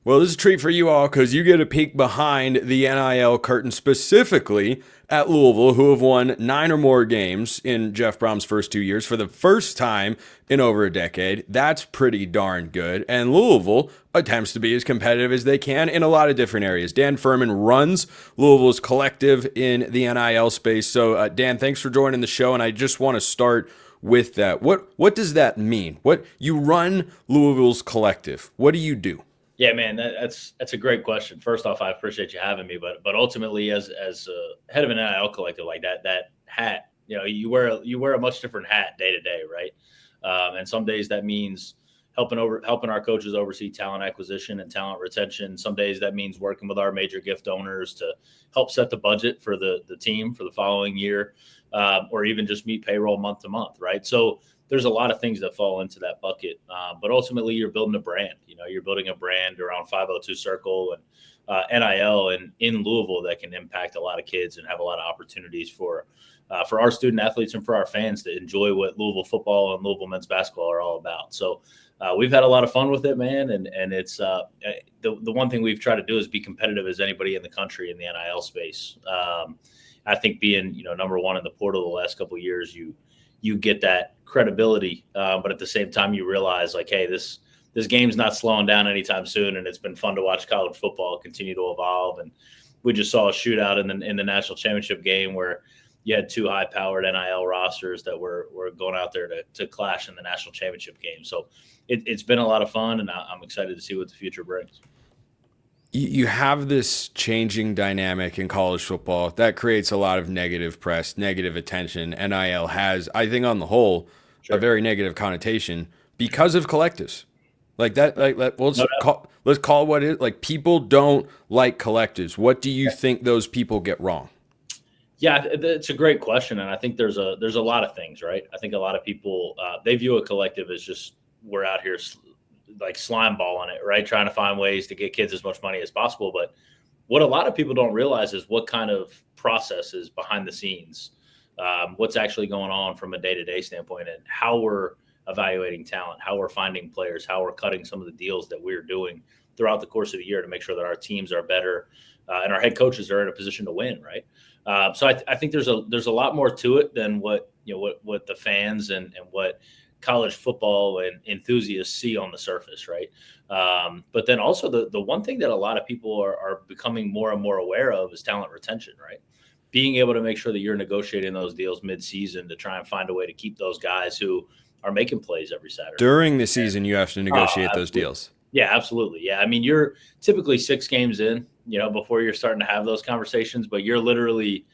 Well, this is a treat for you all because you get a peek behind the NIL curtain, specifically at Louisville, who have won 9 or more games in Jeff Brohm's first 2 years for the first time in over a decade. That's pretty darn good. And Louisville attempts to be as competitive as they can in a lot of different areas. Dan Furman runs Louisville's collective in the NIL space. So, Dan, thanks for joining the show. And I just want to start with that. What does that mean? What you run Louisville's collective? What do you do? Yeah, man, that's a great question. First off, I appreciate you having me, but ultimately, as head of an NIL collective like that hat, you wear a much different hat day to day, right? And some days that means helping our coaches oversee talent acquisition and talent retention. Some days that means working with our major gift donors to help set the budget for the team for the following year, or even just meet payroll month to month, right? So there's a lot of things that fall into that bucket. But ultimately, you're building a brand. You're building a brand around 502 Circle and NIL and in Louisville that can impact a lot of kids and have a lot of opportunities for our student athletes and for our fans to enjoy what Louisville football and Louisville men's basketball are all about. So we've had a lot of fun with it, man. And it's the one thing we've tried to do is be competitive as anybody in the country in the NIL space. I think being number one in the portal the last couple of years, you get that credibility, but at the same time you realize like, hey, this game's not slowing down anytime soon, and it's been fun to watch college football continue to evolve. And we just saw a shootout in the national championship game where you had two high-powered NIL rosters that were going out there to clash in the national championship game. So it's been a lot of fun, and I'm excited to see what the future brings. You have this changing dynamic in college football that creates a lot of negative press, negative attention. NIL has, I think, on the whole, a very negative connotation because of collectives. Like that, let's call it what it is. Like, people don't like collectives. What do you think those people get wrong? Yeah, it's a great question, and I think there's a lot of things, right? I think a lot of people they view a collective as just we're out here like slime ball on it, right? Trying to find ways to get kids as much money as possible. But what a lot of people don't realize is what kind of process is behind the scenes, what's actually going on from a day-to-day standpoint, and how we're evaluating talent, how we're finding players, how we're cutting some of the deals that we're doing throughout the course of the year to make sure that our teams are better and our head coaches are in a position to win, right? So I think there's a lot more to it than what the fans and what college football and enthusiasts see on the surface, right? But then also the one thing that a lot of people are becoming more and more aware of is talent retention, right? Being able to make sure that you're negotiating those deals mid-season to try and find a way to keep those guys who are making plays every Saturday. During the season, you have to negotiate those deals. Yeah, absolutely. Yeah, I mean, you're typically 6 games in, before you're starting to have those conversations, but you're literally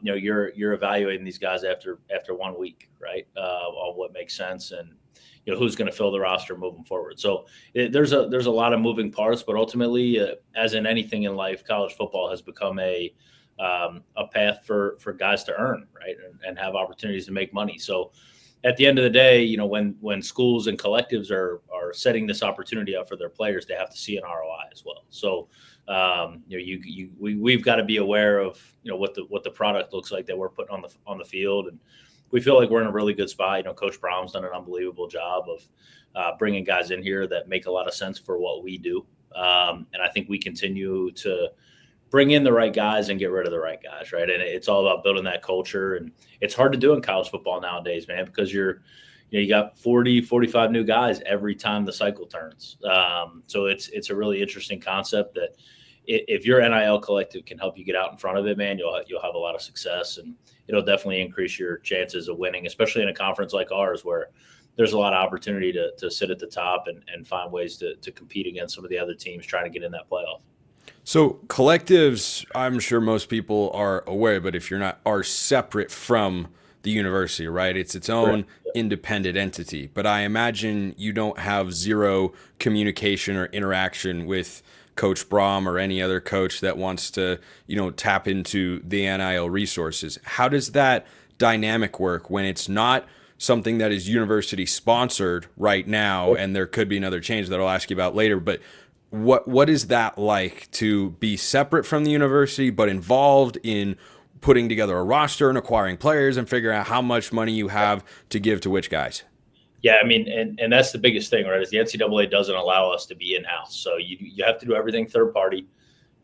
you're evaluating these guys after 1 week, right? On what makes sense and who's going to fill the roster moving forward. So there's a lot of moving parts, but ultimately, as in anything in life, college football has become a path for guys to earn, right, and have opportunities to make money. So at the end of the day, when schools and collectives are setting this opportunity up for their players, they have to see an ROI as well. So we've got to be aware of what the product looks like that we're putting on the field, and we feel like we're in a really good spot. Coach Brohm's done an unbelievable job of bringing guys in here that make a lot of sense for what we do, and I think we continue to bring in the right guys and get rid of the right guys, right? And it's all about building that culture, and it's hard to do in college football nowadays, man, because you got 40, 45 new guys every time the cycle turns. So it's a really interesting concept that if your NIL collective can help you get out in front of it, man, you'll have a lot of success, and it'll definitely increase your chances of winning, especially in a conference like ours where there's a lot of opportunity to sit at the top and find ways to compete against some of the other teams trying to get in that playoff. So collectives, I'm sure most people are aware, but if you're not, are separate from the university, right? It's its own independent entity. But I imagine you don't have zero communication or interaction with Coach Brohm or any other coach that wants to, tap into the NIL resources. How does that dynamic work when it's not something that is university sponsored right now, and there could be another change that I'll ask you about later, but what is that like to be separate from the university but involved in putting together a roster and acquiring players and figuring out how much money you have to give to which guys? Yeah, I mean, and that's the biggest thing, right? Is the NCAA doesn't allow us to be in-house, so you have to do everything third party,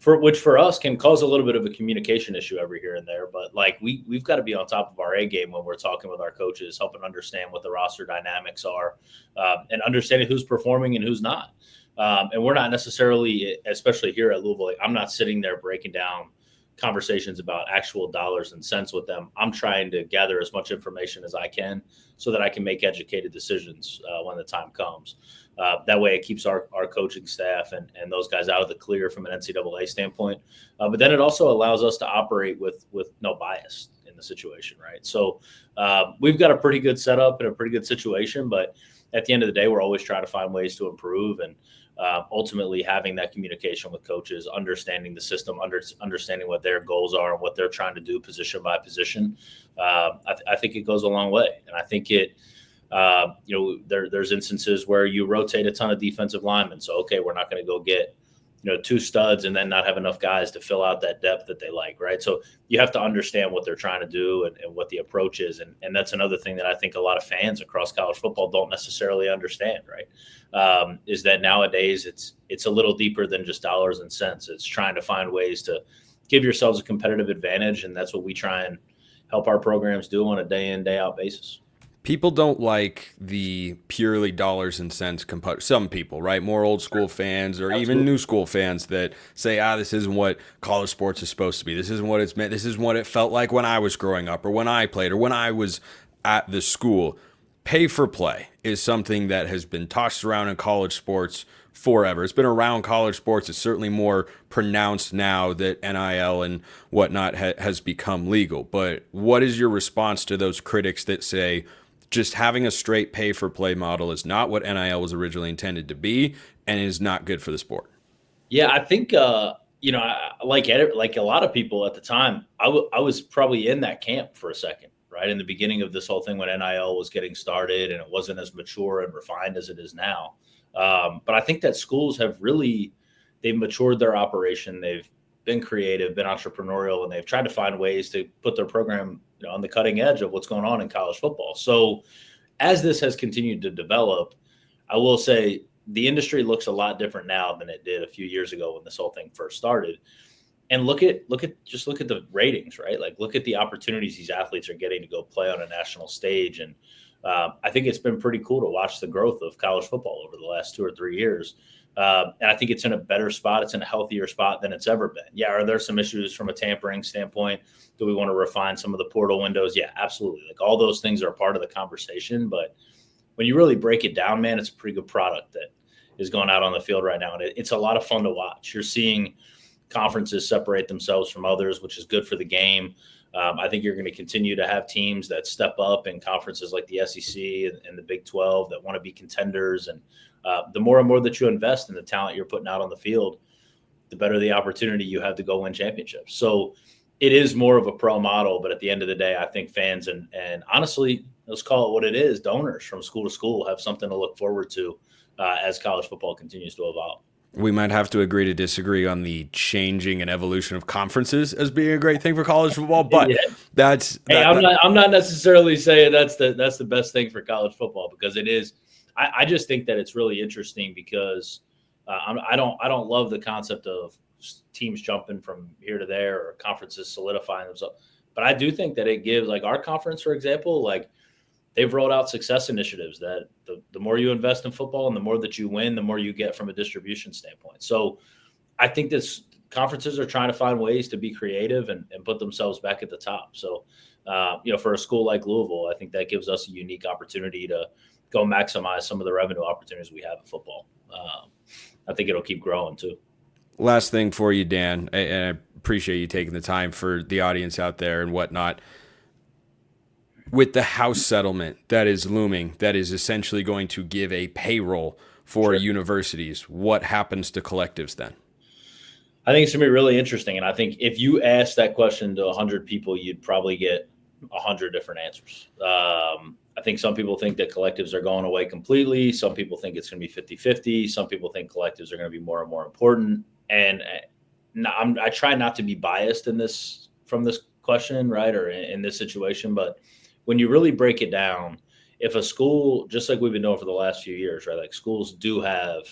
which for us can cause a little bit of a communication issue every here and there. But like we've got to be on top of our A game when we're talking with our coaches, helping understand what the roster dynamics are, and understanding who's performing and who's not. And we're not necessarily, especially here at Louisville, I'm not sitting there breaking down conversations about actual dollars and cents with them. I'm trying to gather as much information as I can so that I can make educated decisions when the time comes. That way it keeps our coaching staff and those guys out of the clear from an NCAA standpoint. But then it also allows us to operate with no bias in the situation, right? So we've got a pretty good setup and a pretty good situation, but at the end of the day, we're always trying to find ways to improve and ultimately having that communication with coaches, understanding the system, understanding what their goals are and what they're trying to do position by position. I think it goes a long way. And I think there's instances where you rotate a ton of defensive linemen. So, okay, we're not going to go get, 2 studs and then not have enough guys to fill out that depth that they like, right? So you have to understand what they're trying to do and what the approach is. And that's another thing that I think a lot of fans across college football don't necessarily understand, right? Is that nowadays it's a little deeper than just dollars and cents. It's trying to find ways to give yourselves a competitive advantage. And that's what we try and help our programs do on a day in, day out basis. People don't like the purely dollars and cents component. Some people, right? More old school fans or Absolutely. even new school fans that say, this isn't what college sports is supposed to be. This isn't what it's meant. This isn't what it felt like when I was growing up or when I played or when I was at the school. Pay for play is something that has been tossed around in college sports forever. It's been around college sports. It's certainly more pronounced now that NIL and whatnot has become legal. But what is your response to those critics that say, just having a straight pay for play model is not what NIL was originally intended to be and is not good for the sport? Yeah, I think, like a lot of people at the time, I was probably in that camp for a second, right? In the beginning of this whole thing when NIL was getting started and it wasn't as mature and refined as it is now. But I think that schools they've matured their operation. They've been creative, been entrepreneurial, and they've tried to find ways to put their program on the cutting edge of what's going on in college football. So as this has continued to develop, I will say the industry looks a lot different now than it did a few years ago when this whole thing first started. And look at the ratings, right? Like look at the opportunities these athletes are getting to go play on a national stage. And I think it's been pretty cool to watch the growth of college football over the last 2 or 3 years. And I think it's in a better spot. It's in a healthier spot than it's ever been. Yeah. Are there some issues from a tampering standpoint? Do we want to refine some of the portal windows? Yeah, absolutely. Like all those things are part of the conversation. But when you really break it down, man, it's a pretty good product that is going out on the field right now. And it's a lot of fun to watch. You're seeing conferences separate themselves from others, which is good for the game. I think you're going to continue to have teams that step up in conferences like the SEC and the Big 12 that want to be contenders. And the more and more that you invest in the talent you're putting out on the field, the better the opportunity you have to go win championships. So it is more of a pro model, but at the end of the day, I think fans and honestly, let's call it what it is, donors from school to school have something to look forward to as college football continues to evolve. We might have to agree to disagree on the changing and evolution of conferences as being a great thing for college football, but I'm not necessarily saying that's the best thing for college football because it is. I just think that it's really interesting because I don't love the concept of teams jumping from here to there or conferences solidifying themselves, but I do think that it gives, like our conference, for example, like they've rolled out success initiatives that the more you invest in football and the more that you win, the more you get from a distribution standpoint. So I think this conferences are trying to find ways to be creative and put themselves back at the top. So, for a school like Louisville, I think that gives us a unique opportunity to go maximize some of the revenue opportunities we have in football. I think it'll keep growing too. Last thing for you, Dan, and I appreciate you taking the time for the audience out there and whatnot. With the House settlement that is looming, that is essentially going to give a payroll for universities, what happens to collectives then? I think it's going to be really interesting. And I think if you ask that question to 100 people, you'd probably get 100 different answers. I think some people think that collectives are going away completely. Some people think it's going to be 50-50. Some people think collectives are going to be more and more important. And I try not to be biased from this question, right, or in this situation. But when you really break it down, if a school, just like we've been doing for the last few years, right? Like schools do have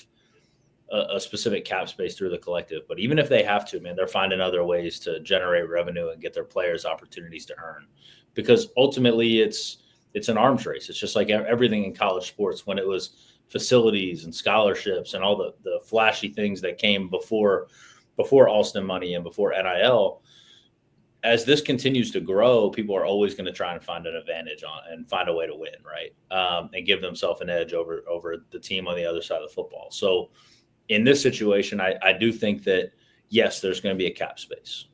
a specific cap space through the collective, but even if they have to, man, they're finding other ways to generate revenue and get their players opportunities to earn, because ultimately it's an arms race. It's just like everything in college sports when it was facilities and scholarships and all the flashy things that came before Alston money and before NIL. As this continues to grow, people are always going to try and find an advantage on and find a way to win, right? And give themselves an edge over the team on the other side of the football. So in this situation, I do think that, yes, there's going to be a cap space.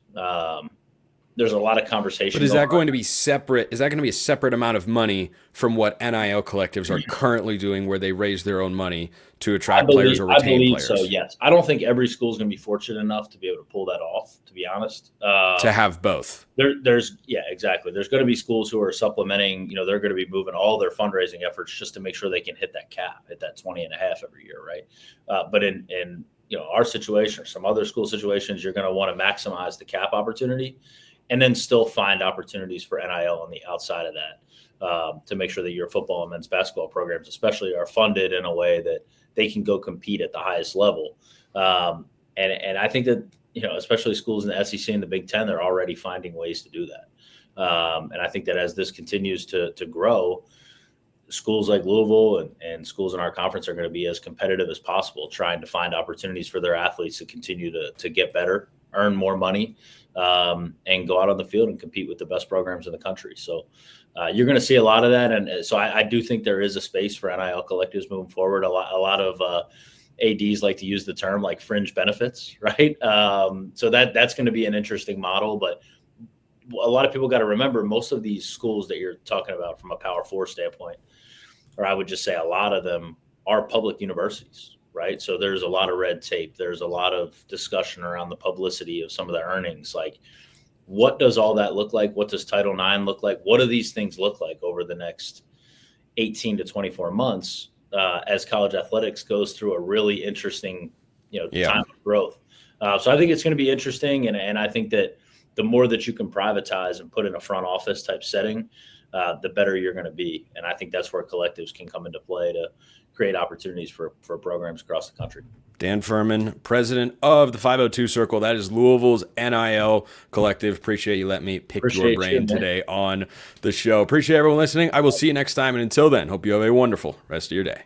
There's a lot of conversation. But is that going to be separate? Is that going to be a separate amount of money from what NIL collectives are currently doing, where they raise their own money to attract players or retain players? So, yes. I don't think every school is going to be fortunate enough to be able to pull that off, to be honest. To have both. Yeah, exactly. There's going to be schools who are supplementing, they're going to be moving all their fundraising efforts just to make sure they can hit that cap, hit that 20 and a half every year, right? But in our situation or some other school situations, you're going to want to maximize the cap opportunity and then still find opportunities for NIL on the outside of that, to make sure that your football and men's basketball programs especially are funded in a way that they can go compete at the highest level. And I think that, especially schools in the SEC and the Big Ten, they're already finding ways to do that. And I think that as this continues to grow, schools like Louisville and schools in our conference are going to be as competitive as possible, trying to find opportunities for their athletes to continue to get better, earn more money, and go out on the field and compete with the best programs in the country. So you're going to see a lot of that. And so I do think there is a space for NIL collectives moving forward. A lot of ADs like to use the term like fringe benefits, right? So that's going to be an interesting model. But a lot of people got to remember, most of these schools that you're talking about from a Power 4 standpoint, or I would just say a lot of them are public universities, right? So there's a lot of red tape. There's a lot of discussion around the publicity of some of the earnings. Like, what does all that look like? What does Title IX look like? What do these things look like over the next 18 to 24 months as college athletics goes through a really interesting, time of growth? So I think it's going to be interesting. And I think that the more that you can privatize and put in a front office type setting, the better you're going to be. And I think that's where collectives can come into play to create opportunities for programs across the country. Dan Furman, president of the 502 Circle. That is Louisville's NIL Collective. Appreciate you letting me pick your brain today on the show. Appreciate everyone listening. I will see you next time. And until then, hope you have a wonderful rest of your day.